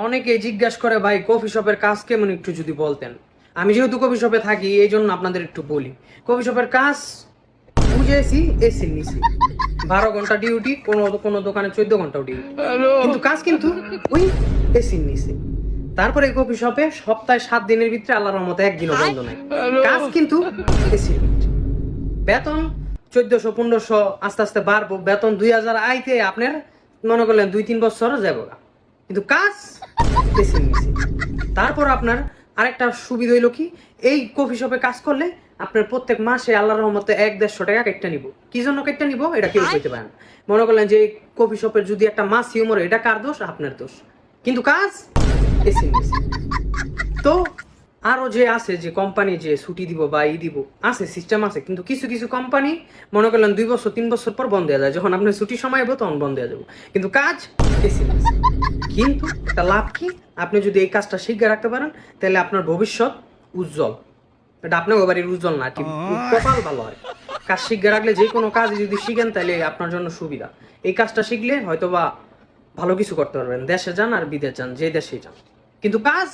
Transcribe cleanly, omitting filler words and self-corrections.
অনেকে জিজ্ঞাসা করে ভাই কফি শপের কাজ কেমন একটু যদি বলতেন। আমি যেহেতু কফি শপে থাকি এই জন্য আপনাদের একটু বলি। কফি শপের কাজ বুঝেছি, এসির নিচে 12 ঘন্টা ডিউটি, কোনো কোনো দোকানে 14 ঘন্টাও ডিউটি, কিন্তু কাজ কিন্তু ওই এসির নিচে। তারপরে কফি শপে সপ্তাহে 7 দিনের ভিতরে আল্লাহর রহমতে একদিনও বন্ধ নাই, কাজ কিন্তু এসির ভিতরে। বেতন 1400 1500, আস্তে আস্তে বাড়বো, বেতন 2000 আইতে আপনার মনে করলেন 2-3 বছর যাবো, কিন্তু কাজ বেছে নিয়েছি। তারপর আপনার আরেকটা সুবিধা হইলো কি, এই কফি শপে কাজ করলে আপনার প্রত্যেক মাসে আল্লাহর রহমতে 1-150 টাকা কেটে নিব। কি জন্য কেটে নিব এটা কেউ কইতে পারেন। মনে করলেন যে কফি শপের যদি একটা মাছ হিউমার, এটা কার দোষ? আপনার দোষ, কিন্তু কাজ বেছে নিয়েছি। তো আরো যে আছে যে কোম্পানি যে ছুটি দিব বা ই দিব আছে, সিস্টেম আছে, কিন্তু কিছু কিছু কোম্পানি মনে করলেন 2 বছর 3 বছর পর বন্ধ হয়ে যায়, যখন আপনার ছুটি সময় হবে তখন বন্ধ হয়ে যাবো, কিন্তু কাজ বেশি বেশি। কিন্তু একটা লাভ কি, আপনি যদি এই কাজটা শিখে রাখতে পারেন তাহলে আপনার ভবিষ্যৎ উজ্জ্বল। এটা আপনার বাড়ির উজ্জ্বল না, কি কপাল ভালো হয়। কাজ শিখে রাখলে যে কোনো কাজ যদি শিখেন তাহলে আপনার জন্য সুবিধা। এই কাজটা শিখলে হয়তো বা ভালো কিছু করতে পারবেন, দেশে যান আর বিদেশ যান, যে দেশেই যান, কিন্তু কাজ